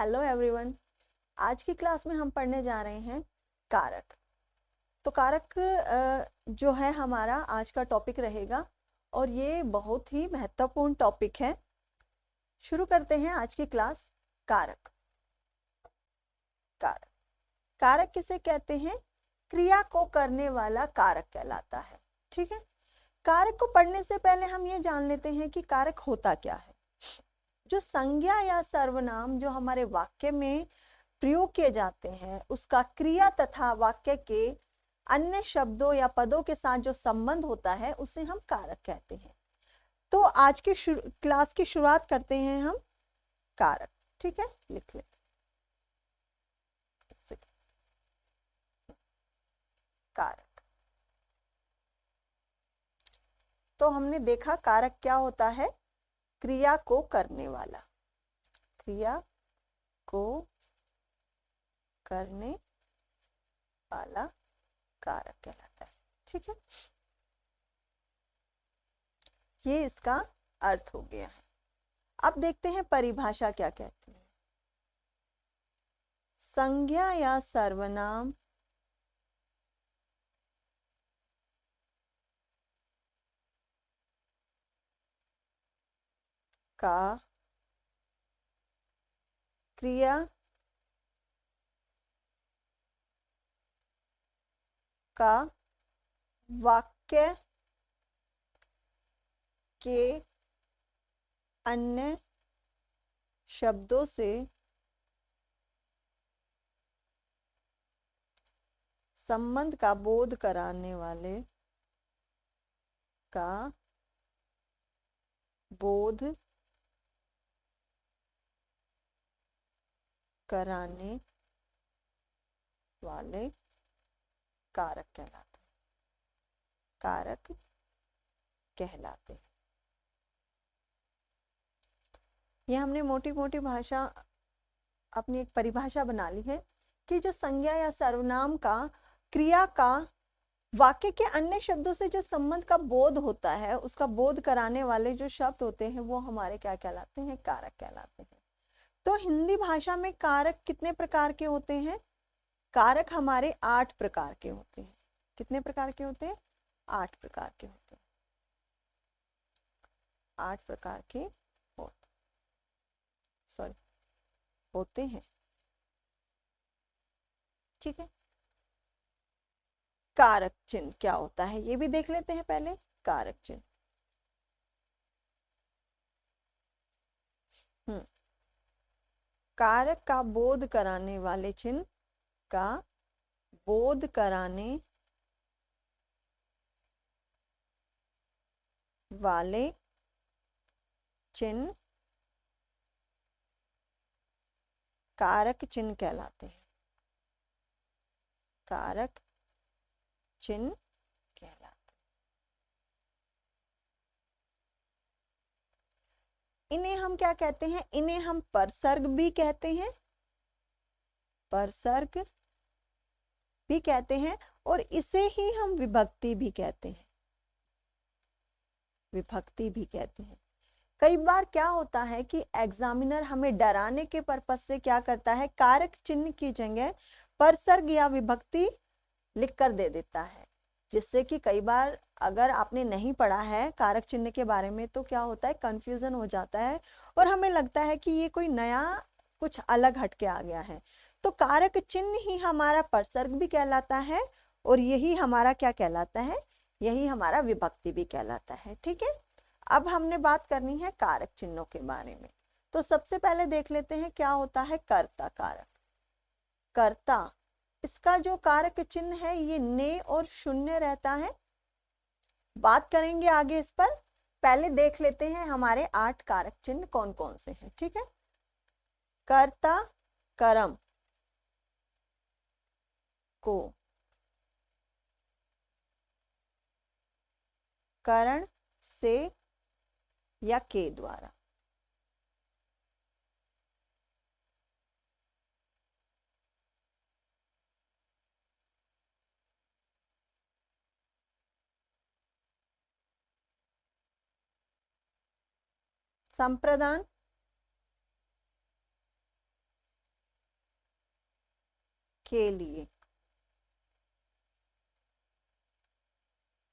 Hello everyone. आज की class में हम पढ़ने जा रहे हैं कारक। तो कारक जो है हमारा आज का टॉपिक रहेगा और ये बहुत ही महत्वपूर्ण टॉपिक है। शुरू करते हैं आज की क्लास। कारक कारक कारक किसे कहते हैं? क्रिया को करने वाला कारक कहलाता है। ठीक है। कारक को पढ़ने से पहले हम ये जान लेते हैं कि कारक होता क्या है। जो संज्ञा या सर्वनाम जो हमारे वाक्य में प्रयोग किए जाते हैं उसका क्रिया तथा वाक्य के अन्य शब्दों या पदों के साथ जो संबंध होता है उसे हम कारक कहते हैं। तो आज की क्लास की शुरुआत करते हैं हम कारक। ठीक है, लिख ले। कारक, तो हमने देखा कारक क्या होता है। क्रिया को करने वाला, क्रिया को करने वाला कारक कहलाता है। ठीक है, ये इसका अर्थ हो गया है। अब देखते हैं परिभाषा क्या कहती है। संज्ञा या सर्वनाम का क्रिया का वाक्य के अन्य शब्दों से संबंध का बोध कराने वाले का बोध कराने वाले कारक कहलाते हैं। कारक कहलाते हैं। ये हमने मोटी मोटी भाषा अपनी एक परिभाषा बना ली है कि जो संज्ञा या सर्वनाम का क्रिया का वाक्य के अन्य शब्दों से जो संबंध का बोध होता है उसका बोध कराने वाले जो शब्द होते हैं वो हमारे क्या कहलाते हैं? कारक कहलाते हैं। तो हिंदी भाषा में कारक कितने प्रकार के होते हैं? कारक हमारे 8 प्रकार के होते हैं। कितने प्रकार के होते हैं? 8 प्रकार के होते हैं। 8 प्रकार के होते हैं। ठीक है। कारक चिन्ह क्या होता है ये भी देख लेते हैं पहले। कारक चिन्ह, कारक का बोध कराने वाले चिन्ह का बोध कराने वाले चिन्ह कारक चिन्ह कहलाते हैं। कारक चिन्ह कहलाते हैं। इन्हें हम क्या कहते हैं? इन्हें हम परसर्ग भी कहते हैं। परसर्ग भी कहते हैं और इसे ही हम विभक्ति भी कहते हैं। विभक्ति भी कहते हैं। कई बार क्या होता है कि एग्जामिनर हमें डराने के पर्पस से क्या करता है, कारक चिन्ह की जगह परसर्ग या विभक्ति लिख कर दे देता है, जिससे कि कई बार अगर आपने नहीं पढ़ा है कारक चिन्ह के बारे में तो क्या होता है, कंफ्यूजन हो जाता है और हमें लगता है कि ये कोई नया कुछ अलग हटके आ गया है। तो कारक चिन्ह ही हमारा परसर्ग भी कहलाता है और यही हमारा क्या कहलाता है? यही हमारा विभक्ति भी कहलाता है। ठीक है। अब हमने बात करनी है कारक चिन्हों के बारे में। तो सबसे पहले देख लेते हैं क्या होता है कर्ता कारक। कर्ता, इसका जो कारक चिन्ह है ये ने और शून्य रहता है। बात करेंगे आगे इस पर, पहले देख लेते हैं हमारे 8 कारक चिन्ह कौन कौन से हैं। ठीक है। कर्ता कर्म को करण से या के द्वारा संप्रदान के लिए,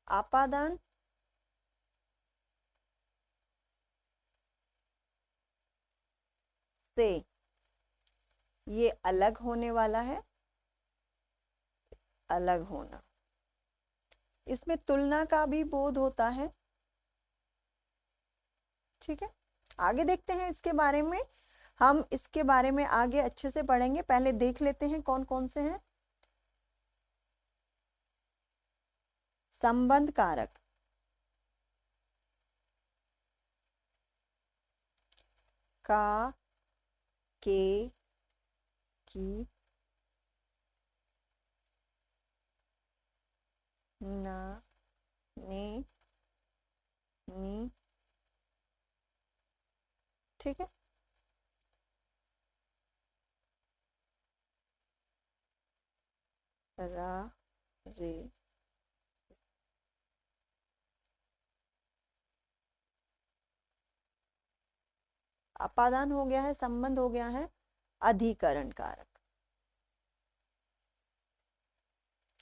आपादान से ये अलग होने वाला है, अलग होना। इसमें तुलना का भी बोध होता है। ठीक है, आगे देखते हैं इसके बारे में। हम इसके बारे में आगे अच्छे से पढ़ेंगे, पहले देख लेते हैं कौन कौन से हैं। संबंध कारक, का, के, की, ना, ने, नी। ठीक है, रा, रे। अपादान हो गया है, संबंध हो गया है, अधिकरण कारक।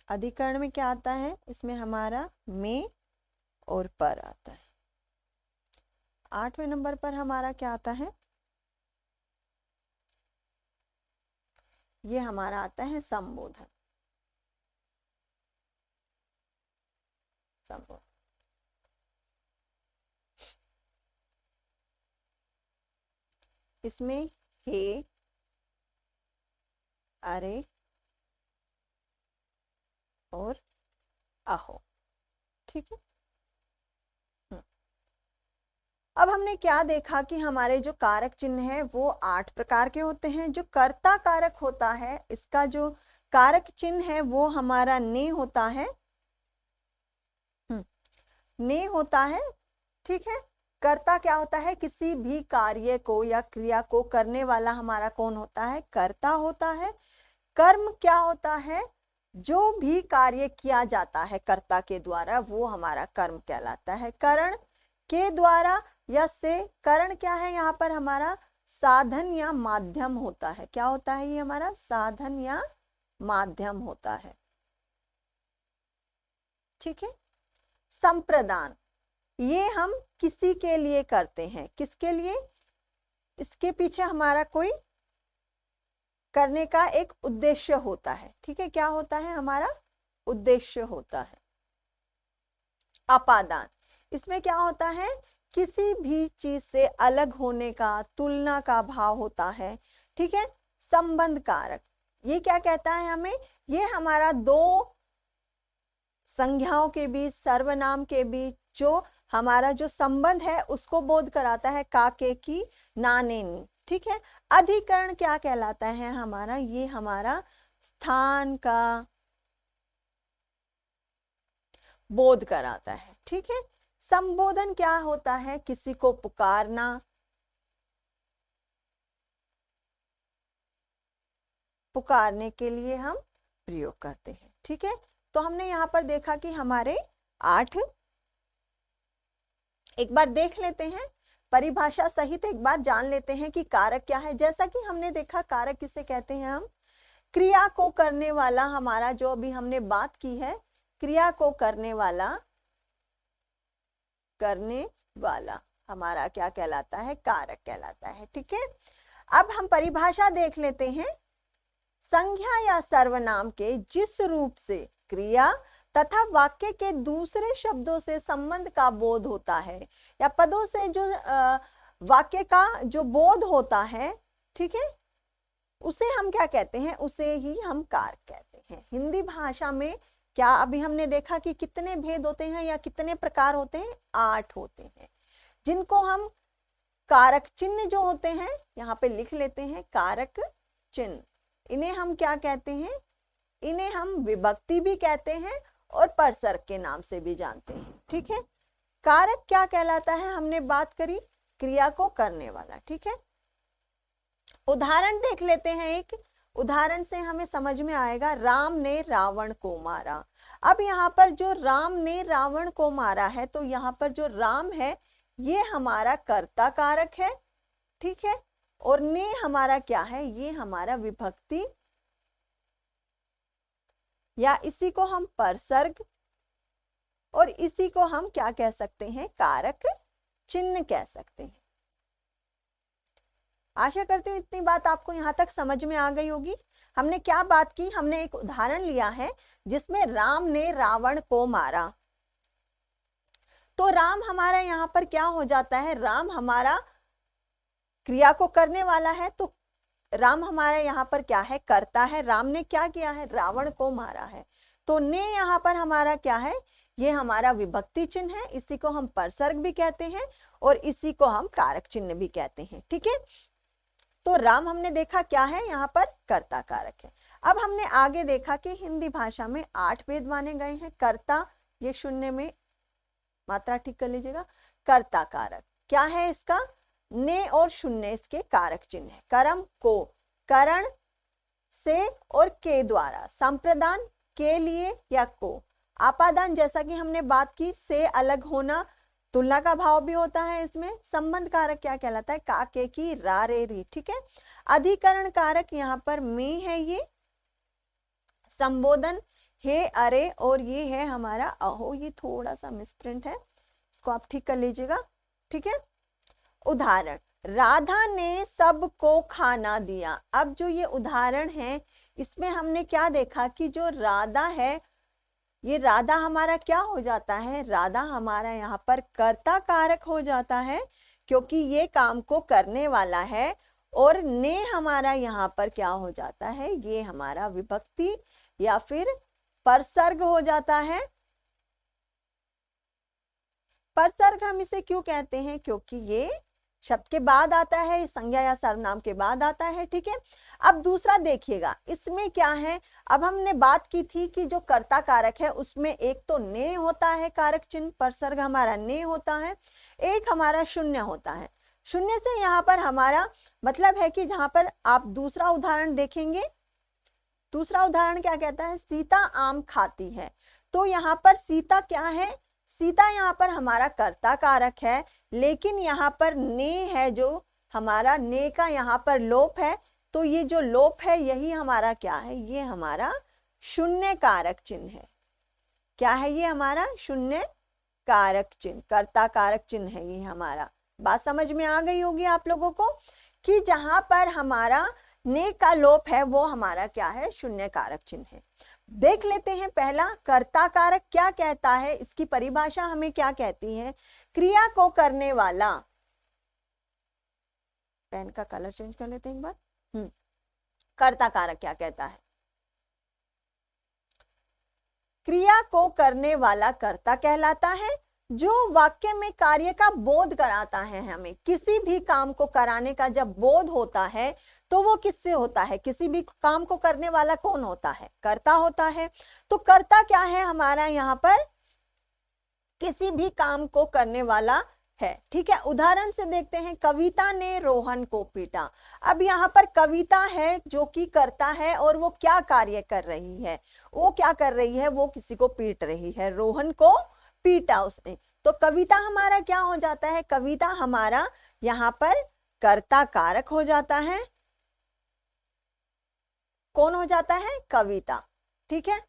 अधिकरण में क्या आता है, इसमें हमारा में और पर आता है। 8वें नंबर पर हमारा क्या आता है, ये हमारा आता है संबोधन। संबोधन इसमें हे, अरे और अहो। ठीक है, अब हमने क्या देखा कि हमारे जो कारक चिन्ह है वो 8 प्रकार के होते हैं। जो कर्ता कारक होता है, इसका जो कारक चिन्ह है वो हमारा ने होता है, ने होता है। ठीक है, कर्ता क्या होता है, किसी भी कार्य को या क्रिया को करने वाला हमारा कौन होता है, कर्ता होता है। कर्म क्या होता है, जो भी कार्य किया जाता है कर्ता के द्वारा वो हमारा कर्म कहलाता है। करण के द्वारा या से, करण क्या है यहाँ पर हमारा साधन या माध्यम होता है। क्या होता है, ये हमारा साधन या माध्यम होता है। ठीक है, संप्रदान, ये हम किसी के लिए करते हैं। किसके लिए, इसके पीछे हमारा कोई करने का एक उद्देश्य होता है। ठीक है, क्या होता है, हमारा उद्देश्य होता है। अपादान, इसमें क्या होता है, किसी भी चीज से अलग होने का, तुलना का भाव होता है। ठीक है, संबंध कारक, ये क्या कहता है हमें, ये हमारा दो संज्ञाओं के बीच, सर्वनाम के बीच जो हमारा जो संबंध है उसको बोध कराता है, का, के, की, ना, ने, नी। ठीक है, अधिकरण क्या कहलाता है हमारा, ये हमारा स्थान का बोध कराता है। ठीक है, संबोधन क्या होता है, किसी को पुकारना, पुकारने के लिए हम प्रयोग करते हैं। ठीक है, तो हमने यहाँ पर देखा कि हमारे 8, एक बार देख लेते हैं परिभाषा सहित, एक बार जान लेते हैं कि कारक क्या है। जैसा कि हमने देखा कारक किसे कहते हैं, हम क्रिया को करने वाला, हमारा जो अभी हमने बात की है, क्रिया को करने वाला, करने वाला हमारा क्या कहलाता है, कारक कहलाता है। ठीक है, अब हम परिभाषा देख लेते हैं। संज्ञा या सर्वनाम के जिस रूप से क्रिया तथा वाक्य के दूसरे शब्दों से संबंध का बोध होता है, या पदों से जो वाक्य का जो बोध होता है, ठीक है, उसे हम क्या कहते हैं, उसे ही हम कारक कहते हैं। हिंदी भाषा में क्या अभी हमने देखा कि कितने भेद होते हैं या कितने प्रकार होते हैं, 8 होते हैं, जिनको हम कारक चिन्ह जो होते हैं यहाँ पे लिख लेते हैं, कारक चिन्ह। इन्हें हम क्या कहते हैं, इन्हें हम विभक्ति भी कहते हैं और परसर्ग के नाम से भी जानते हैं। ठीक है, कारक क्या कहलाता है, हमने बात करी क्रिया को करने वाला। ठीक है, उदाहरण देख लेते हैं। एक उदाहरण से हमें समझ में आएगा, राम ने रावण को मारा। अब यहाँ पर जो राम ने रावण को मारा है, तो यहाँ पर जो राम है ये हमारा कर्ता कारक है। ठीक है, और ने हमारा क्या है, ये हमारा विभक्ति या इसी को हम परसर्ग और इसी को हम क्या कह सकते हैं, कारक चिन्ह कह सकते हैं। आशा करती हूँ इतनी बात आपको यहाँ तक समझ में आ गई होगी। हमने क्या बात की, हमने एक उदाहरण लिया है जिसमें राम ने रावण को मारा। तो राम हमारा यहाँ पर क्या हो जाता है, राम हमारा क्रिया को करने वाला है, तो राम हमारा यहाँ पर क्या है, करता है। राम ने क्या किया है, रावण को मारा है। तो ने यहाँ पर हमारा क्या है, ये हमारा विभक्ति चिन्ह है। इसी को हम परसर्ग भी कहते हैं और इसी को हम कारक चिन्ह भी कहते हैं। ठीक है, तो राम हमने देखा क्या है, यहाँ पर कर्ता कारक है। अब हमने आगे देखा कि हिंदी भाषा में 8 भेद माने गए हैं। कर्ता, ये शून्य में मात्रा ठीक कर लीजिएगा। कर्ता कारक क्या है इसका, ने और शून्य इसके कारक चिन्ह है। कर्म को करण से और के द्वारा, संप्रदान के लिए या को, आपादान जैसा कि हमने बात की, से अलग होना, तुलना का भाव भी होता है इसमें। संबंध कारक क्या कहलाता है, का के की रा रे री। ठीक है, अधिकरण कारक यहाँ पर में है, ये संबोधन हे अरे और ये है हमारा अहो। ये थोड़ा सा मिसप्रिंट है, इसको आप ठीक कर लीजिएगा। ठीक है, उदाहरण, राधा ने सबको खाना दिया। अब जो ये उदाहरण है इसमें हमने क्या देखा कि जो राधा है, ये राधा हमारा क्या हो जाता है, राधा हमारा यहाँ पर कर्ता कारक हो जाता है क्योंकि ये काम को करने वाला है। और ने हमारा यहाँ पर क्या हो जाता है, ये हमारा विभक्ति या फिर परसर्ग हो जाता है। परसर्ग हम इसे क्यों कहते हैं, क्योंकि ये शब्द के बाद आता है, संज्ञा या सर्वनाम के बाद आता है। ठीक है, अब दूसरा देखिएगा इसमें क्या है। अब हमने बात की थी कि जो कर्ता कारक है उसमें एक तो ने होता है कारक चिन्ह, परसर्ग हमारा ने होता है, एक हमारा शून्य होता है। शून्य से यहाँ पर हमारा मतलब है कि जहां पर आप दूसरा उदाहरण देखेंगे, दूसरा उदाहरण क्या कहता है, सीता आम खाती है। तो यहाँ पर सीता क्या है, सीता यहाँ पर हमारा कर्ता कारक है, लेकिन यहाँ पर ने है, जो हमारा ने का यहाँ पर लोप है। तो ये जो लोप है यही हमारा क्या है, ये हमारा शून्य कारक चिन्ह है। क्या है ये हमारा शून्य कारक चिन्ह, कर्ता कारक चिन्ह है ये हमारा। बात समझ में आ गई होगी आप लोगों को कि जहां पर हमारा ने का लोप है वो हमारा क्या है, शून्य कारक चिन्ह है। देख लेते हैं पहला, कर्ता कारक क्या कहता है, इसकी परिभाषा हमें क्या कहती है, क्रिया को करने वाला। पेन का कलर चेंज कर लेते हैं एक बार। कर्ता कारक क्या कहता है, क्रिया को करने वाला कर्ता कहलाता है, जो वाक्य में कार्य का बोध कराता है। हमें किसी भी काम को कराने का जब बोध होता है तो वो किससे होता है, किसी भी काम को करने वाला कौन होता है, कर्ता होता है। तो कर्ता क्या है हमारा यहाँ पर, किसी भी काम को करने वाला है। ठीक है, उदाहरण से देखते हैं, कविता ने रोहन को पीटा। अब यहाँ पर कविता है जो कि कर्ता है और वो क्या कार्य कर रही है, वो क्या कर रही है, वो किसी को पीट रही है, रोहन को पीटा उसने। तो कविता हमारा क्या हो जाता है, कविता हमारा यहाँ पर कर्ता कारक हो जाता है। कौन हो जाता है, कविता। ठीक है,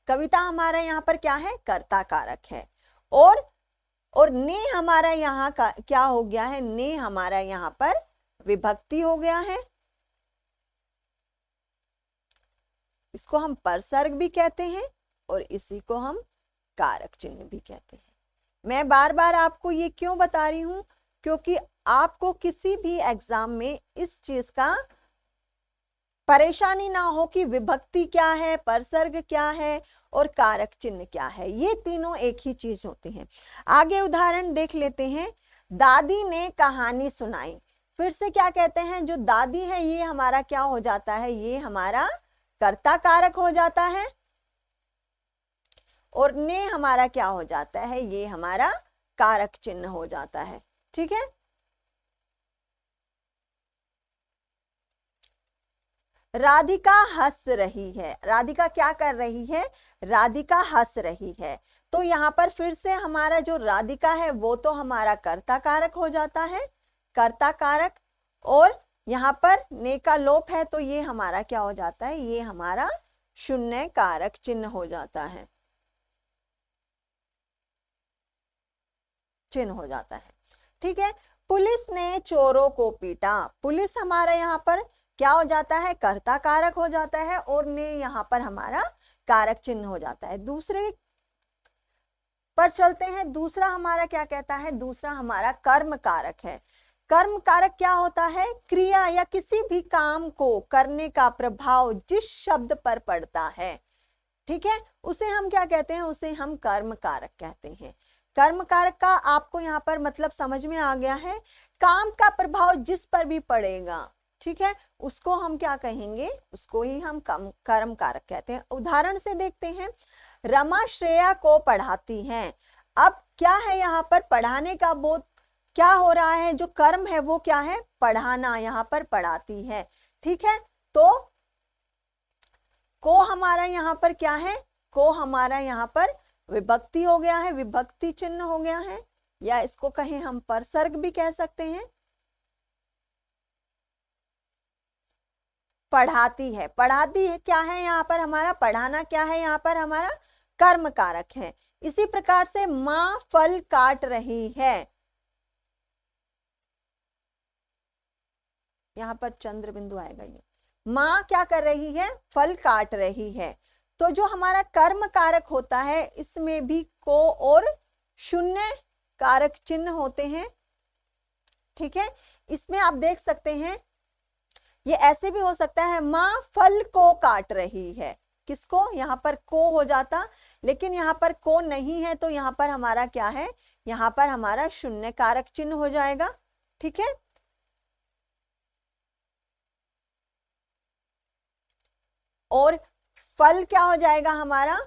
कविता हमारा यहाँ पर क्या है, कर्ता कारक है। और ने हमारा यहाँ का क्या हो गया है, ने हमारा यहाँ पर विभक्ति हो गया है। इसको हम परसर्ग भी कहते हैं और इसी को हम कारक चिन्ह भी कहते हैं। मैं बार बार आपको ये क्यों बता रही हूं, क्योंकि आपको किसी भी एग्जाम में इस चीज का परेशानी ना हो कि विभक्ति क्या है, परसर्ग क्या है और कारक चिन्ह क्या है। ये तीनों एक ही चीज होती हैं। आगे उदाहरण देख लेते हैं, दादी ने कहानी सुनाई। फिर से क्या कहते हैं, जो दादी है ये हमारा क्या हो जाता है, ये हमारा कर्ता कारक हो जाता है और ने हमारा क्या हो जाता है, ये हमारा कारक चिन्ह हो जाता है। ठीक है, राधिका हंस रही है। राधिका क्या कर रही है, राधिका हंस रही है। तो यहाँ पर फिर से हमारा जो राधिका है वो तो हमारा कर्ता कारक हो जाता है, कर्ता कारक, और यहाँ पर ने का लोप है तो ये हमारा क्या हो जाता है, ये हमारा शून्य कारक चिन्ह हो जाता है, चिन्ह हो जाता है। ठीक है, पुलिस ने चोरों को पीटा, पुलिस हमारा यहाँ पर क्या हो जाता है, कर्ता कारक हो जाता है, और ने यहाँ पर हमारा कारक चिन्ह हो जाता है। दूसरे पर चलते हैं, दूसरा हमारा क्या कहता है, दूसरा हमारा कर्म कारक है। कर्म कारक क्या होता है, क्रिया या किसी भी काम को करने का प्रभाव जिस शब्द पर पड़ता है, ठीक है, उसे हम क्या कहते हैं, उसे हम कर्म कारक कहते हैं। कर्म कारक का आपको यहाँ पर मतलब समझ में आ गया है, काम का प्रभाव जिस पर भी पड़ेगा, ठीक है, उसको हम क्या कहेंगे, उसको ही हम कर्म कारक कहते हैं। उदाहरण से देखते हैं, रमा श्रेया को पढ़ाती है। अब क्या है यहाँ पर, पढ़ाने का बोध क्या हो रहा है, जो कर्म है वो क्या है, पढ़ाना, यहाँ पर पढ़ाती है। ठीक है, तो को हमारा यहाँ पर क्या है, को हमारा यहाँ पर विभक्ति हो गया है, विभक्ति चिन्ह हो गया है, या इसको कहें हम परसर्ग भी कह सकते हैं। पढ़ाती है, पढ़ाती है क्या है यहाँ पर हमारा, पढ़ाना क्या है यहाँ पर हमारा कर्म कारक है। इसी प्रकार से माँ फल काट रही है, यहाँ पर चंद्र बिंदु आएगा, ये माँ क्या कर रही है, फल काट रही है। तो जो हमारा कर्म कारक होता है, इसमें भी को और शून्य कारक चिन्ह होते हैं। ठीक है, इसमें आप देख सकते हैं, ये ऐसे भी हो सकता है, माँ फल को काट रही है, किसको, यहाँ पर को हो जाता, लेकिन यहाँ पर को नहीं है, तो यहाँ पर हमारा क्या है, यहाँ पर हमारा शून्य कारक चिन्ह हो जाएगा। ठीक है, और फल क्या हो जाएगा हमारा,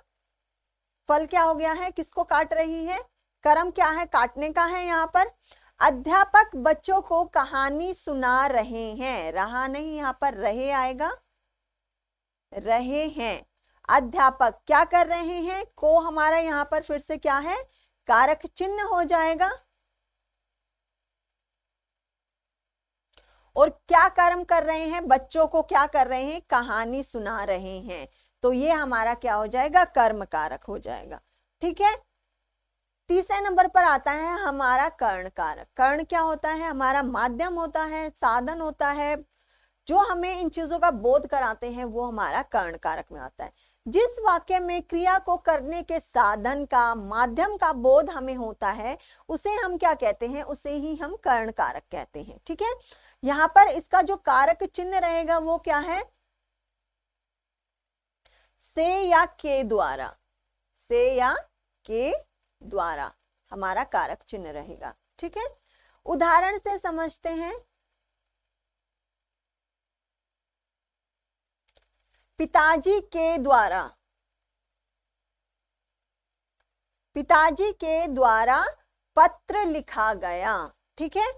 फल क्या हो गया है, किसको काट रही है, कर्म क्या है, काटने का है। यहाँ पर अध्यापक बच्चों को कहानी सुना रहे हैं, रहा नहीं, यहाँ पर रहे आएगा, रहे हैं। अध्यापक क्या कर रहे हैं, को हमारा यहाँ पर फिर से क्या है, कारक चिन्ह हो जाएगा। और क्या कर्म कर रहे हैं, बच्चों को क्या कर रहे हैं, कहानी सुना रहे हैं, तो ये हमारा क्या हो जाएगा, कर्म कारक हो जाएगा। ठीक है, तीसरे नंबर पर आता है हमारा कर्ण कारक। कर्ण क्या होता है, हमारा माध्यम होता है, साधन होता है, जो हमें इन चीजों का बोध कराते हैं, वो हमारा कर्ण कारक में आता है। जिस वाक्य में क्रिया को करने के साधन का, माध्यम का बोध हमें होता है, उसे हम क्या कहते हैं, उसे ही हम कर्ण कारक कहते हैं। ठीक है, यहाँ पर इसका जो कारक चिन्ह रहेगा वो क्या है, से या के द्वारा, से या के द्वारा हमारा कारक चिन्ह रहेगा। ठीक है, उदाहरण से समझते हैं, पिताजी के द्वारा, पिताजी के द्वारा पत्र लिखा गया। ठीक है,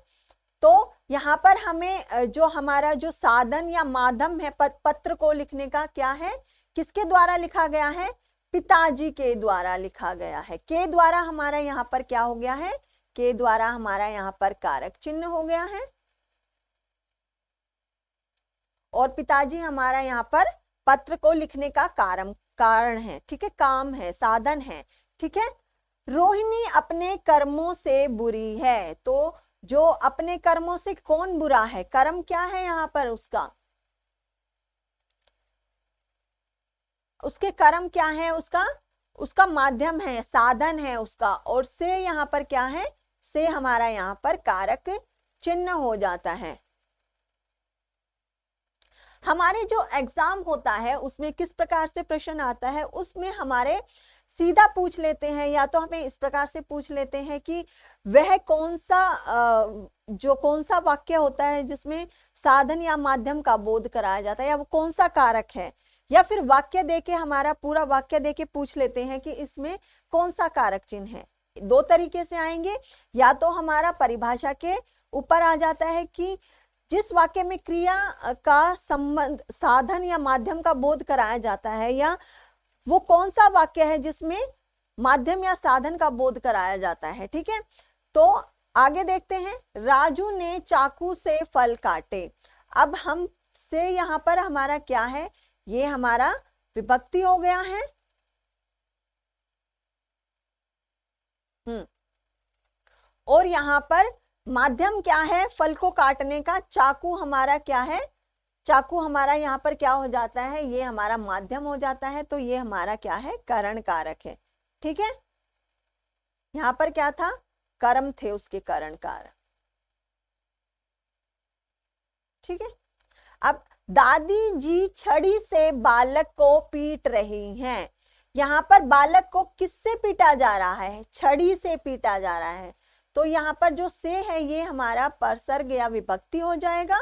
तो यहाँ पर हमें जो हमारा जो साधन या माध्यम है पत्र को लिखने का, क्या है, किसके द्वारा लिखा गया है, पिताजी के द्वारा लिखा गया है। के द्वारा हमारा यहाँ पर क्या हो गया है, के द्वारा हमारा यहाँ पर कारक चिन्ह हो गया है, और पिताजी हमारा यहाँ पर पत्र को लिखने का कारण है। ठीक है, काम है, साधन है। ठीक है, रोहिणी अपने कर्मों से बुरी है, तो जो अपने कर्मों से कौन बुरा है, कर्म क्या है यहाँ पर उसका, उसके कर्म क्या है, उसका माध्यम है, साधन है उसका, और से यहाँ पर क्या है, से हमारा यहाँ पर कारक चिन्ह हो जाता है। हमारे जो एग्जाम होता है उसमें किस प्रकार से प्रश्न आता है, उसमें हमारे सीधा पूछ लेते हैं, या तो हमें इस प्रकार से पूछ लेते हैं कि वह कौन सा वाक्य होता है जिसमें साधन या माध्यम का बोध कराया जाता है, या वो कौन सा कारक है, या फिर वाक्य देके, हमारा पूरा वाक्य देके पूछ लेते हैं कि इसमें कौन सा कारक चिन्ह है। दो तरीके से आएंगे, या तो हमारा परिभाषा के ऊपर आ जाता है कि जिस वाक्य में क्रिया का संबंध साधन या माध्यम का बोध कराया जाता है, या वो कौन सा वाक्य है जिसमें माध्यम या साधन का बोध कराया जाता है। ठीक है, तो आगे देखते हैं, राजू ने चाकू से फल काटे। अब हम से यहाँ पर हमारा क्या है, ये हमारा विभक्ति हो गया है। और यहाँ पर माध्यम क्या है, फल को काटने का चाकू हमारा क्या है, चाकू हमारा यहाँ पर क्या हो जाता है, ये हमारा माध्यम हो जाता है, तो ये हमारा क्या है, करण कारक है। ठीक है, यहाँ पर क्या था, कर्म थे उसके करण कारक। ठीक है, अब दादी जी छड़ी से बालक को पीट रही हैं। यहाँ पर बालक को किससे पीटा जा रहा है, छड़ी से पीटा जा रहा है, तो यहाँ पर जो से है ये हमारा परसर्ग या विभक्ति हो जाएगा।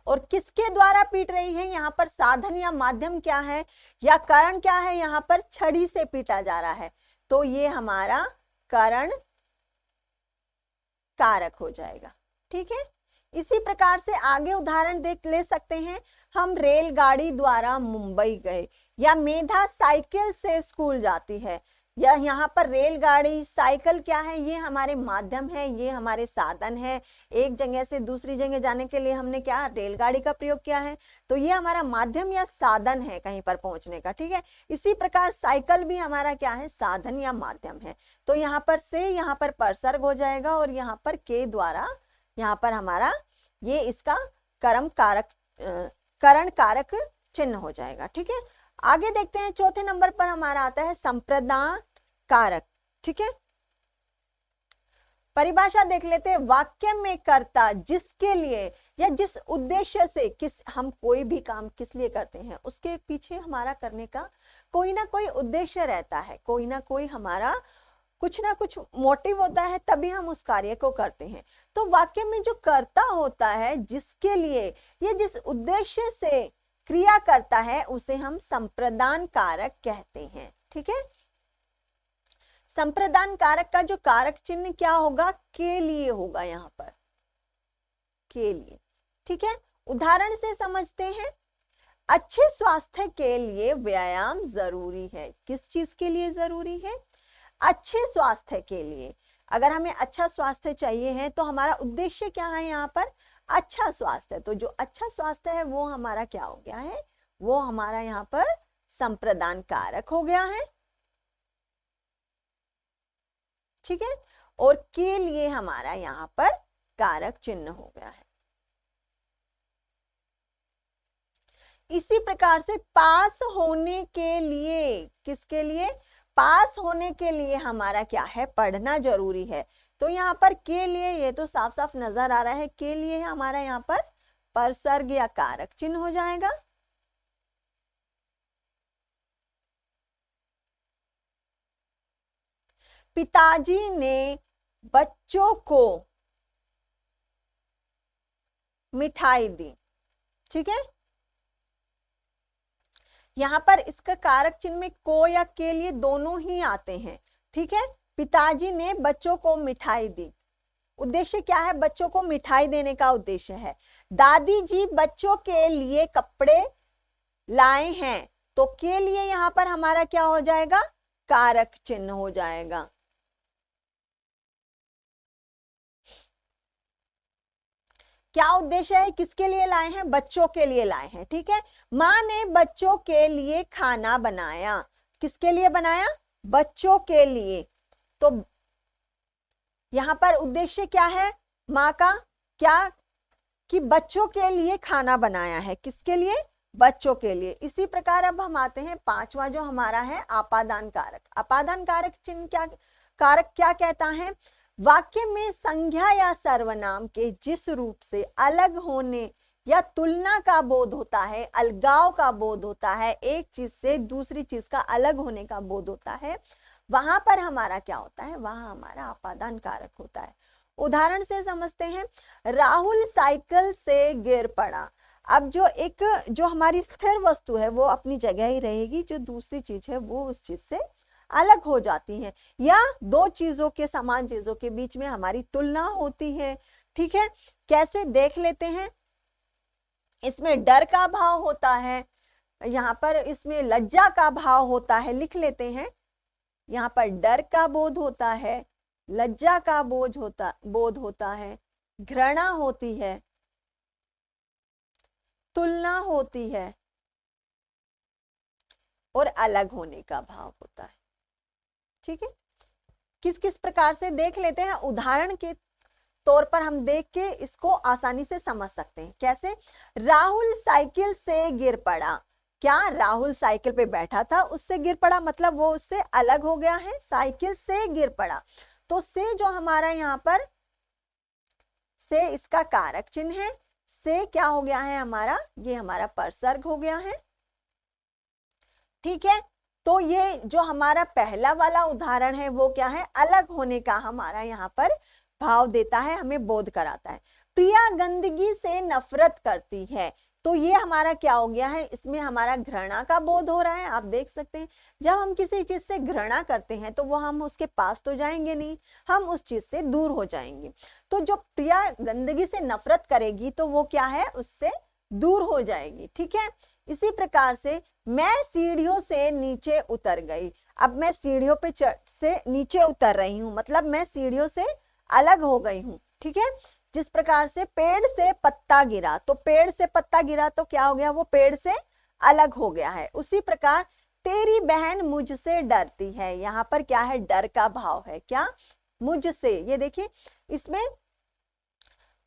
और किसके द्वारा पीट रही है, यहाँ पर साधन या माध्यम क्या है या कारण क्या है, यहाँ पर छड़ी से पीटा जा रहा है, तो ये हमारा कारण कारक हो जाएगा। ठीक है, इसी प्रकार से आगे उदाहरण देख ले सकते हैं। हम रेलगाड़ी द्वारा मुंबई गए, या मेधा साइकिल से स्कूल जाती है, या यहाँ पर रेलगाड़ी साइकिल क्या है, ये हमारे माध्यम है, ये हमारे साधन है। एक जगह से दूसरी जगह जाने के लिए हमने क्या रेलगाड़ी का प्रयोग किया है, तो ये हमारा माध्यम या साधन है कहीं पर पहुंचने का। ठीक है, इसी प्रकार साइकिल भी हमारा क्या है, साधन या माध्यम है। तो यहाँ पर से यहाँ पर परसर्ग हो जाएगा, और यहाँ पर के द्वारा यहाँ पर हमारा ये इसका कर्म कारक करण कारक चिन्ह हो जाएगा। ठीक है, आगे देखते हैं, चौथे नंबर पर हमारा आता है संप्रदान कारक। ठीक है, परिभाषा देख लेते हैं। वाक्य में कर्ता जिसके लिए या जिस उद्देश्य से, किस हम कोई भी काम किस लिए करते हैं, उसके पीछे हमारा करने का कोई ना कोई उद्देश्य रहता है, कोई ना कोई हमारा कुछ ना कुछ मोटिव होता है, तभी हम उस कार्य को करते हैं। तो वाक्य में जो कर्ता होता है जिसके लिए ये जिस उद्देश्य से क्रिया करता है, उसे हम संप्रदान कारक कहते हैं। ठीक है, संप्रदान कारक का जो कारक चिन्ह क्या होगा, के लिए होगा, यहाँ पर के लिए। ठीक है, उदाहरण से समझते हैं। अच्छे स्वास्थ्य के लिए व्यायाम जरूरी है। किस चीज के लिए जरूरी है, अच्छे स्वास्थ्य के लिए। अगर हमें अच्छा स्वास्थ्य चाहिए है तो हमारा उद्देश्य क्या है, यहाँ पर अच्छा स्वास्थ्य। तो जो अच्छा स्वास्थ्य है वो हमारा क्या हो गया है, वो हमारा यहाँ पर संप्रदान कारक हो गया है। ठीक है, और के लिए हमारा यहाँ पर कारक चिन्ह हो गया है। इसी प्रकार से पास होने के लिए, किसके लिए, पास होने के लिए हमारा क्या है, पढ़ना जरूरी है। तो यहाँ पर के लिए, ये तो साफ साफ नजर आ रहा है, के लिए हमारा यहाँ पर परसर्ग या कारक चिन्ह हो जाएगा। पिताजी ने बच्चों को मिठाई दी। ठीक है, यहाँ पर इसका कारक चिन्ह में को या के लिए दोनों ही आते हैं। ठीक है, पिताजी ने बच्चों को मिठाई दी, उद्देश्य क्या है, बच्चों को मिठाई देने का उद्देश्य है। दादी जी बच्चों के लिए कपड़े लाए हैं, तो के लिए यहाँ पर हमारा क्या हो जाएगा, कारक चिन्ह हो जाएगा। क्या उद्देश्य है, किसके लिए लाए हैं, बच्चों के लिए लाए हैं। ठीक है, माँ ने बच्चों के लिए खाना बनाया, किसके लिए बनाया, बच्चों के लिए। तो यहाँ पर उद्देश्य क्या है माँ का, क्या कि बच्चों के लिए खाना बनाया है, किसके लिए, बच्चों के लिए। इसी प्रकार अब हम आते हैं पांचवा जो हमारा है आपादान कारक। आपादान कारक चिन्ह क्या, कारक क्या कहता है, वाक्य में संज्ञा या सर्वनाम के जिस रूप से अलग होने या तुलना का बोध होता है, अलगाव का बोध होता है, एक चीज से दूसरी चीज का अलग होने का बोध होता है, वहां पर हमारा क्या होता है, वहां हमारा आपादान कारक होता है। उदाहरण से समझते हैं, राहुल साइकिल से गिर पड़ा। अब जो हमारी स्थिर वस्तु है वो अपनी जगह ही रहेगी, जो दूसरी चीज है वो उस चीज से अलग हो जाती है, या दो चीजों के, समान चीजों के बीच में हमारी तुलना होती है। ठीक है, कैसे देख लेते हैं, इसमें डर का भाव होता है, यहाँ पर इसमें लज्जा का भाव होता है, लिख लेते हैं। यहाँ पर डर का बोध होता है, लज्जा का बोध होता है, घृणा होती है, तुलना होती है और अलग होने का भाव होता है। ठीक है, किस किस प्रकार से देख लेते हैं, उदाहरण के तौर पर हम देख के इसको आसानी से समझ सकते हैं। कैसे? राहुल साइकिल से गिर पड़ा। क्या? राहुल साइकिल पे बैठा था, उससे गिर पड़ा, मतलब वो उससे अलग हो गया है, साइकिल से गिर पड़ा। तो से जो हमारा यहाँ पर से इसका कारक चिन्ह है, से क्या हो गया है हमारा, ये हमारा परसर्ग हो गया है। ठीक है, तो ये जो हमारा पहला वाला उदाहरण है वो क्या है, अलग होने का हमारा यहाँ पर भाव देता है, हमें बोध कराता है। प्रिया गंदगी से नफरत करती है, तो ये हमारा क्या हो गया है, इसमें हमारा घृणा का बोध हो रहा है। आप देख सकते हैं, जब हम किसी चीज से घृणा करते हैं तो वो हम उसके पास तो जाएंगे नहीं, हम उस चीज से दूर हो जाएंगे। तो जो प्रिया गंदगी से नफरत करेगी तो वो क्या है, उससे दूर हो जाएगी। ठीक है, इसी प्रकार से मैं सीढ़ियों से नीचे उतर गई। अब मैं सीढ़ियों पे से नीचे उतर रही हूं, मतलब मैं सीढ़ियों से अलग हो गई हूं। ठीक है, जिस प्रकार से पेड़ से पत्ता गिरा, तो पेड़ से पत्ता गिरा तो क्या हो गया, वो पेड़ से अलग हो गया है। उसी प्रकार तेरी बहन मुझसे डरती है, यहाँ पर क्या है, डर का भाव है। क्या? मुझसे, ये देखिए इसमें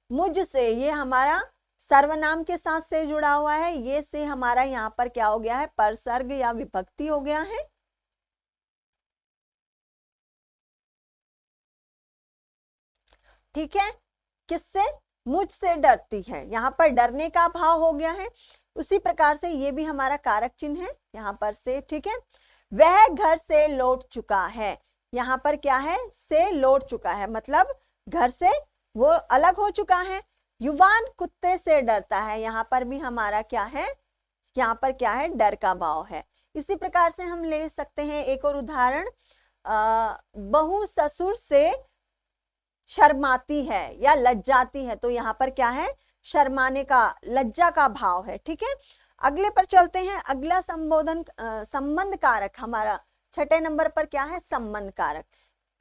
मुझसे, ये हमारा सर्वनाम के साथ से जुड़ा हुआ है, ये से हमारा यहाँ पर क्या हो गया है, परसर्ग या विभक्ति हो गया है। ठीक है, किससे? मुझसे डरती है, यहाँ पर डरने का भाव हो गया है। उसी प्रकार से ये भी हमारा कारक चिन्ह है यहाँ पर से। ठीक है, वह घर से लौट चुका है, यहाँ पर क्या है, से लौट चुका है, मतलब घर से वो अलग हो चुका है। युवान कुत्ते से डरता है, यहाँ पर भी हमारा क्या है, यहाँ पर क्या है, डर का भाव है। इसी प्रकार से हम ले सकते हैं एक और उदाहरण, बहू ससुर से शर्माती है या लज्जाती है, तो यहाँ पर क्या है, शर्माने का, लज्जा का भाव है। ठीक है, अगले पर चलते हैं। अगला संबोधन संबंध कारक हमारा छठे नंबर पर क्या है, संबंध कारक।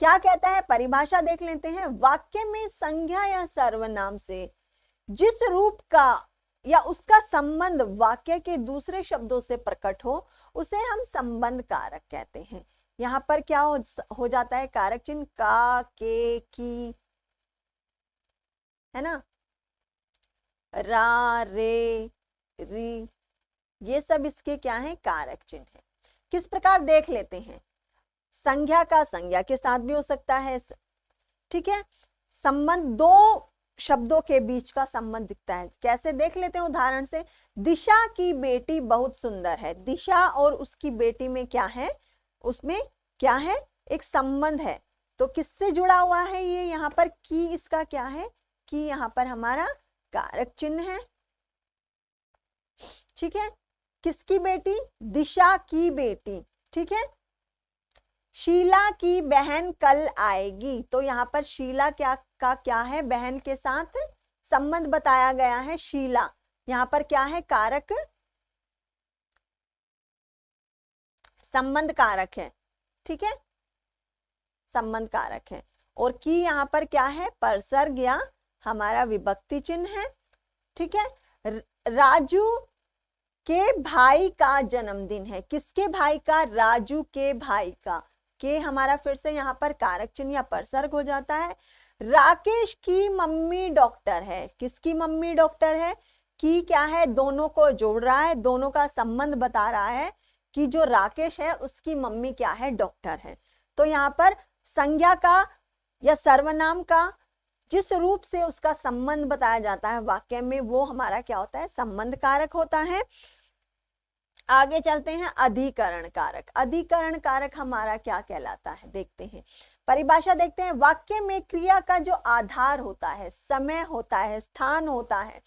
क्या कहता है, परिभाषा देख लेते हैं। वाक्य में संज्ञा या सर्वनाम से जिस रूप का या उसका संबंध वाक्य के दूसरे शब्दों से प्रकट हो उसे हम संबंध कारक कहते हैं। यहाँ पर क्या हो जाता है, कारक चिन्ह का, के, की, है ना, रा, रे, री, ये सब इसके क्या है, कारक चिन्ह है। किस प्रकार देख लेते हैं, संज्ञा का संज्ञा के साथ भी हो सकता है। ठीक है, संबंध दो शब्दों के बीच का संबंध दिखता है, कैसे देख लेते हैं उदाहरण से। दिशा की बेटी बहुत सुंदर है, दिशा और उसकी बेटी में क्या है, उसमें क्या है, एक संबंध है। तो किससे जुड़ा हुआ है ये, यहाँ पर की, इसका क्या है, कि यहाँ पर हमारा कारक चिन्ह है। ठीक है, किसकी बेटी, दिशा की बेटी। ठीक है, शीला की बहन कल आएगी, तो यहाँ पर शीला क्या है, बहन के साथ संबंध बताया गया है। शीला यहाँ पर क्या है, कारक, संबंध कारक है। ठीक है, संबंध कारक है। और की यहाँ पर क्या है, परसर्ग या हमारा विभक्ति चिन्ह है। ठीक है, राजू के भाई का जन्मदिन है, किसके भाई का, राजू के भाई का, के हमारा फिर से यहाँ पर कारक चिन्ह या परसर्ग हो जाता है। राकेश की मम्मी डॉक्टर है, किसकी मम्मी डॉक्टर है, की क्या है, दोनों को जोड़ रहा है, दोनों का संबंध बता रहा है कि जो राकेश है उसकी मम्मी क्या है, डॉक्टर है। तो यहाँ पर संज्ञा का या सर्वनाम का जिस रूप से उसका संबंध बताया जाता है वाक्य में, वो हमारा क्या होता है, संबंध कारक होता है। आगे चलते हैं, अधिकरण कारक। अधिकरण कारक हमारा क्या कहलाता है, देखते हैं, परिभाषा देखते हैं। वाक्य में क्रिया का जो आधार होता है, समय होता है, स्थान होता है,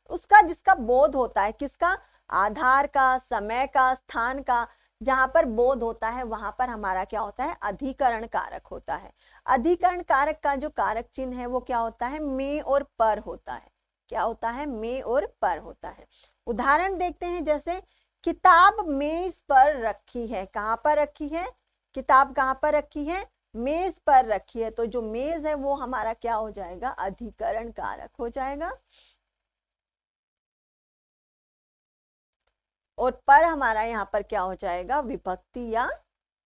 उसका जिसका बोध होता है, किसका, आधार का, समय का, स्थान का, जहां पर बोध होता है वहां पर हमारा क्या होता है, अधिकरण कारक होता है। अधिकरण कारक का जो कारक चिन्ह है वो क्या होता है, में और पर होता है। क्या होता है, में और पर होता है। उदाहरण देखते हैं, जैसे किताब मेज पर रखी है, कहां पर रखी है, किताब कहां पर रखी है, मेज पर रखी है, तो जो मेज है वो हमारा क्या हो जाएगा, अधिकरण कारक हो जाएगा। और पर हमारा यहाँ पर क्या हो जाएगा, विभक्ति या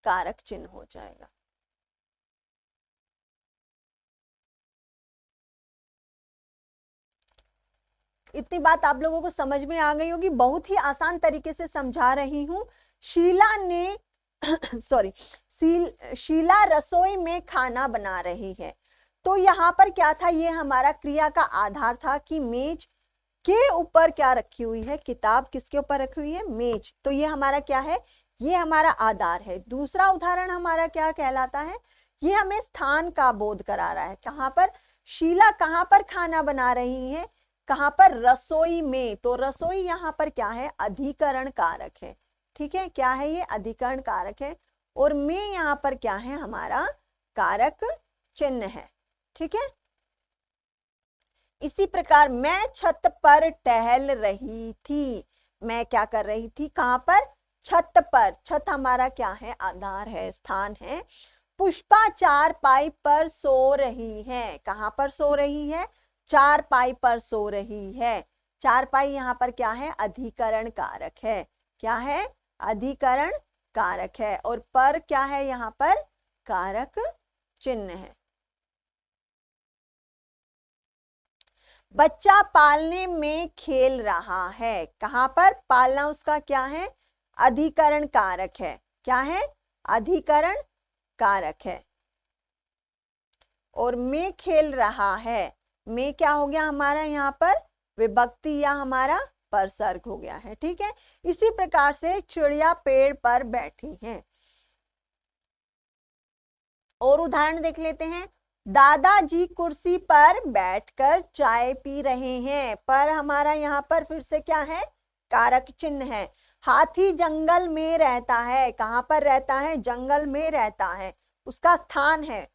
कारक चिन्ह हो जाएगा। इतनी बात आप लोगों को समझ में आ गई होगी, बहुत ही आसान तरीके से समझा रही हूं। शीला ने सॉरी शीला रसोई में खाना बना रही है। तो यहाँ पर क्या था, ये हमारा क्रिया का आधार था कि मेज के ऊपर क्या रखी हुई है, किताब किसके ऊपर रखी हुई है, मेज। तो ये हमारा क्या है, ये हमारा आधार है। दूसरा उदाहरण हमारा क्या कहलाता है, ये हमें स्थान का बोध करा रहा है। कहाँ पर, शीला कहाँ पर खाना बना रही है, कहाँ पर, रसोई में। तो रसोई यहाँ पर क्या है, अधिकरण कारक है। ठीक है, क्या है ये, अधिकरण कारक है। और में यहाँ पर क्या है, हमारा कारक चिन्ह है। ठीक है, इसी प्रकार मैं छत पर टहल रही थी। मैं क्या कर रही थी, कहां पर, छत पर। छत हमारा क्या है, आधार है, स्थान है। पुष्पा चारपाई पर सो रही है। कहां पर सो रही है, चारपाई पर सो रही है। चारपाई यहाँ पर क्या है, अधिकरण कारक है। क्या है, अधिकरण कारक है। और पर क्या है, यहाँ पर कारक चिन्ह है। बच्चा पालने में खेल रहा है। कहां पर, पालना उसका क्या है, अधिकरण कारक है। क्या है, अधिकरण कारक है। और में खेल रहा है, में क्या हो गया हमारा, यहाँ पर विभक्ति या हमारा परसर्ग हो गया है। ठीक है, इसी प्रकार से चिड़िया पेड़ पर बैठी है। और उदाहरण देख लेते हैं। दादाजी कुर्सी पर बैठकर चाय पी रहे हैं। पर हमारा यहाँ पर फिर से क्या है, कारक चिन्ह है। हाथी जंगल में रहता है। कहां पर रहता है, जंगल में रहता है, उसका स्थान है।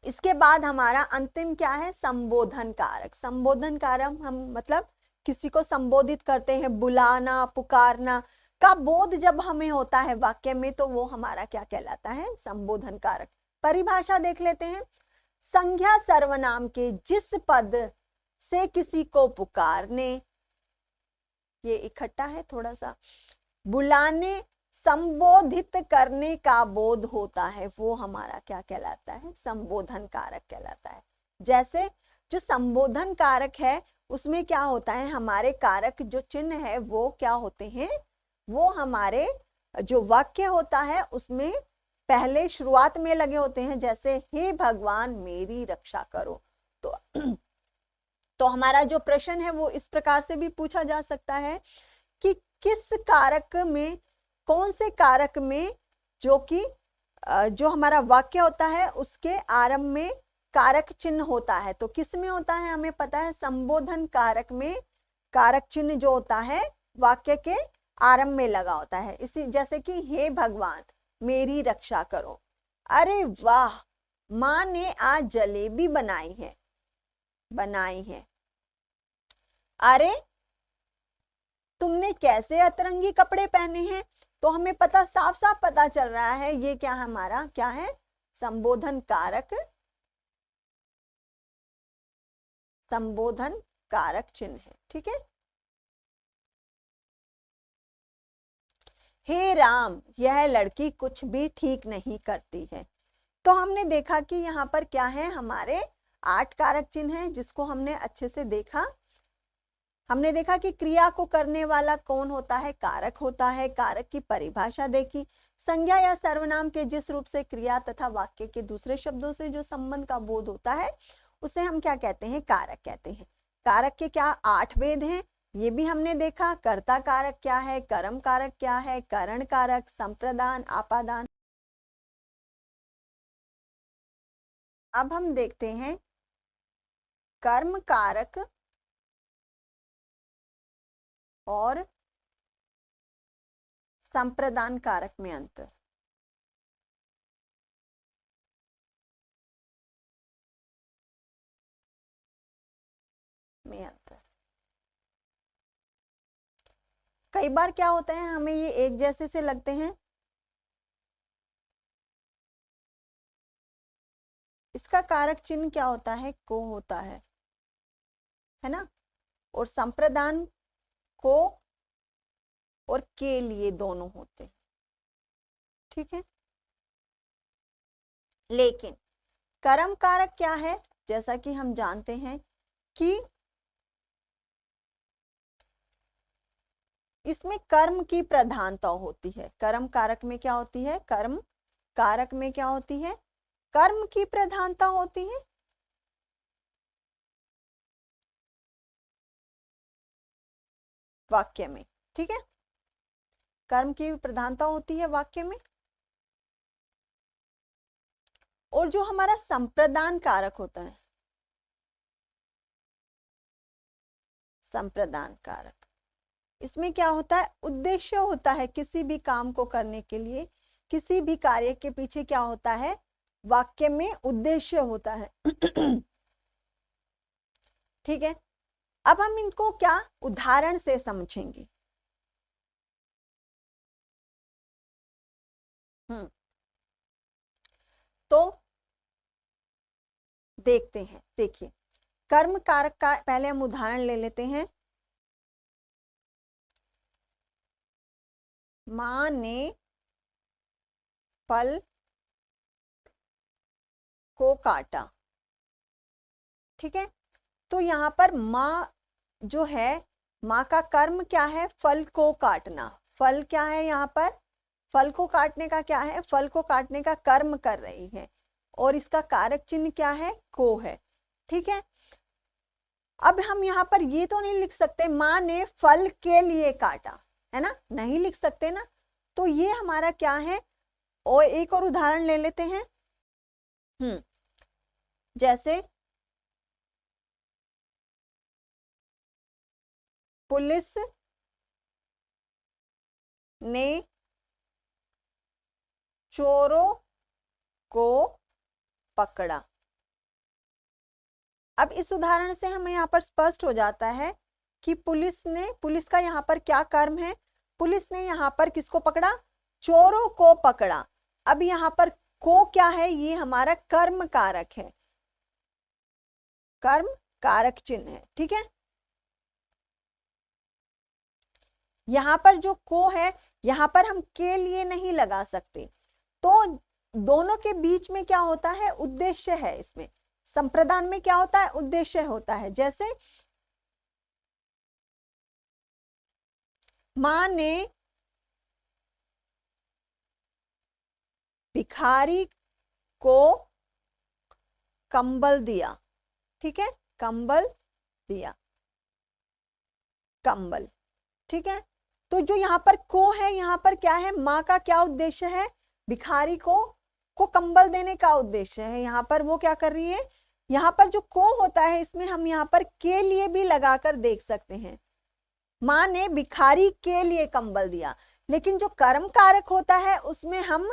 इसके बाद हमारा अंतिम क्या है, संबोधन कारक। संबोधन कारक हम मतलब किसी को संबोधित करते हैं, बुलाना, पुकारना का बोध जब हमें होता है वाक्य में, तो वो हमारा क्या कहलाता है, संबोधन कारक। परिभाषा देख लेते हैं। संज्ञा सर्वनाम के जिस पद से किसी को पुकारने, ये इकट्ठा है थोड़ा सा, बुलाने, संबोधित करने का बोध होता है, वो हमारा क्या कहलाता है, संबोधन कारक कहलाता है। जैसे जो संबोधन कारक है उसमें क्या होता है, हमारे कारक जो चिन्ह है वो क्या होते हैं, वो हमारे जो वाक्य होता है उसमें पहले शुरुआत में लगे होते हैं। जैसे हे भगवान मेरी रक्षा करो। तो हमारा जो प्रश्न है वो इस प्रकार से भी पूछा जा सकता है कि किस कारक में, कौन से कारक में जो कि जो हमारा वाक्य होता है उसके आरंभ में कारक चिन्ह होता है। तो किस में होता है, हमें पता है संबोधन कारक में कारक चिन्ह जो होता है वाक्य के आरंभ में लगा होता है। इसी जैसे कि हे भगवान मेरी रक्षा करो। अरे वाह, माँ ने आज जलेबी बनाई है। अरे तुमने कैसे अतरंगी कपड़े पहने हैं। तो हमें पता, साफ साफ पता चल रहा है ये क्या हमारा क्या है, संबोधन कारक, संबोधन कारक चिन्ह है। ठीक है, हे राम यह लड़की कुछ भी ठीक नहीं करती है। तो हमने देखा कि यहाँ पर क्या है, हमारे 8 कारक चिन्ह हैं जिसको हमने अच्छे से देखा। हमने देखा कि क्रिया को करने वाला कौन होता है, कारक होता है। कारक की परिभाषा देखी। संज्ञा या सर्वनाम के जिस रूप से क्रिया तथा वाक्य के दूसरे शब्दों से जो संबंध का बोध होता है उसे हम क्या कहते हैं, कारक कहते हैं। कारक के क्या 8 भेद हैं, ये भी हमने देखा। कर्ता कारक क्या है, कर्म कारक क्या है, करण कारक, संप्रदान, आपादान। अब हम देखते हैं कर्म कारक और संप्रदान कारक में अंतर। कई बार क्या होता है, हमें ये एक जैसे से लगते हैं, इसका कारक चिन्ह क्या होता है? को होता है ना। और संप्रदान को और के लिए दोनों होते हैं, ठीक है। लेकिन कर्म कारक क्या है? जैसा कि हम जानते हैं कि इसमें कर्म की प्रधानता होती है। कर्म कारक में क्या होती है? कर्म कारक में क्या होती है? कर्म की प्रधानता होती है। वाक्य में, ठीक है, कर्म की प्रधानता होती है वाक्य में। और जो हमारा संप्रदान कारक होता है, संप्रदान कारक, इसमें क्या होता है? उद्देश्य होता है। किसी भी काम को करने के लिए, किसी भी कार्य के पीछे क्या होता है? वाक्य में उद्देश्य होता है। ठीक है। अब हम इनको क्या उदाहरण से समझेंगे। तो देखते हैं। देखिए, कर्म कारक का पहले हम उदाहरण ले लेते हैं। मां ने फल को काटा, ठीक है। तो यहां पर मां जो है, मां का कर्म क्या है? फल को काटना। फल क्या है यहाँ पर? फल को काटने का क्या है? फल को काटने का कर्म कर रही है। और इसका कारक चिन्ह क्या है? को है, ठीक है। अब हम यहाँ पर ये तो नहीं लिख सकते मां ने फल के लिए काटा, है ना, नहीं लिख सकते ना। तो ये हमारा क्या है? और एक और उदाहरण ले लेते हैं। जैसे पुलिस ने चोरों को पकड़ा। अब इस उदाहरण से हमें यहाँ पर स्पष्ट हो जाता है कि पुलिस का यहाँ पर क्या कर्म है? पुलिस ने यहाँ पर किसको पकड़ा? चोरों को पकड़ा। अब यहाँ पर को क्या है? ये हमारा कर्म कारक है, कर्म कारक चिन्ह है, ठीक है। यहां पर जो को है, यहां पर हम के लिए नहीं लगा सकते। तो दोनों के बीच में क्या होता है? उद्देश्य है। इसमें संप्रदान में क्या होता है? उद्देश्य होता है। जैसे मां ने भिखारी को कंबल दिया, ठीक है, कंबल दिया, कंबल, ठीक है। तो जो यहाँ पर को है, यहाँ पर क्या है? माँ का क्या उद्देश्य है? भिखारी को कंबल देने का उद्देश्य है। यहाँ पर वो क्या कर रही है? यहाँ पर जो को होता है, इसमें हम यहाँ पर के लिए भी लगाकर देख सकते हैं। माँ ने भिखारी के लिए कंबल दिया। लेकिन जो कर्म कारक होता है, उसमें हम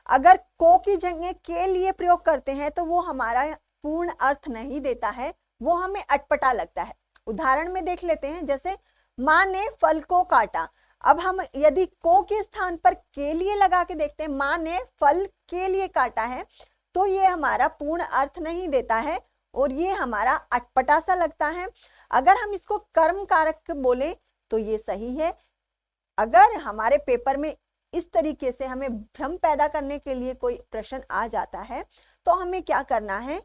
अगर को की जगह के लिए प्रयोग करते हैं तो वो हमारा पूर्ण अर्थ नहीं देता है, वो हमें अटपटा लगता है। उदाहरण में देख लेते हैं। जैसे माँ ने फल को काटा। अब हम यदि को के स्थान पर के लिए लगा के देखते हैं, माँ ने फल के लिए काटा है, तो ये हमारा पूर्ण अर्थ नहीं देता है और ये हमारा अटपटा सा लगता है। अगर हम इसको कर्म कारक बोले तो ये सही है। अगर हमारे पेपर में इस तरीके से हमें भ्रम पैदा करने के लिए कोई प्रश्न आ जाता है, तो हमें क्या करना है?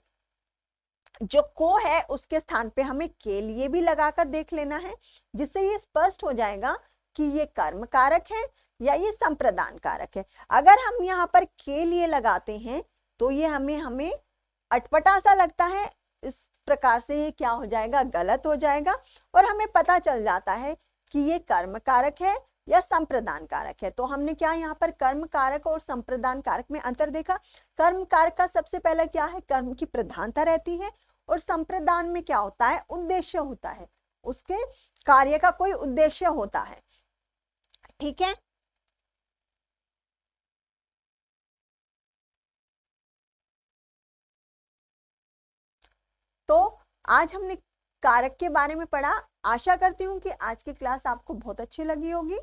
जो को है उसके स्थान पे हमें के लिए भी लगाकर देख लेना है, जिससे ये स्पष्ट हो जाएगा कि ये कर्म कारक है या ये संप्रदान कारक है। अगर हम यहाँ पर के लिए लगाते हैं तो ये हमें अटपटा सा लगता है। इस प्रकार से ये क्या हो जाएगा? गलत हो जाएगा और हमें पता चल जाता है कि ये कर्म कारक है या संप्रदान कारक है। तो हमने क्या यहाँ पर कर्म कारक और संप्रदान कारक में अंतर देखा। कर्म कारक का सबसे पहले क्या है? कर्म की प्रधानता रहती है। और संप्रदान में क्या होता है? उद्देश्य होता है, उसके कार्य का कोई उद्देश्य होता है, ठीक है। तो आज हमने कारक के बारे में पढ़ा। आशा करती हूँ कि आज की क्लास आपको बहुत अच्छी लगी होगी।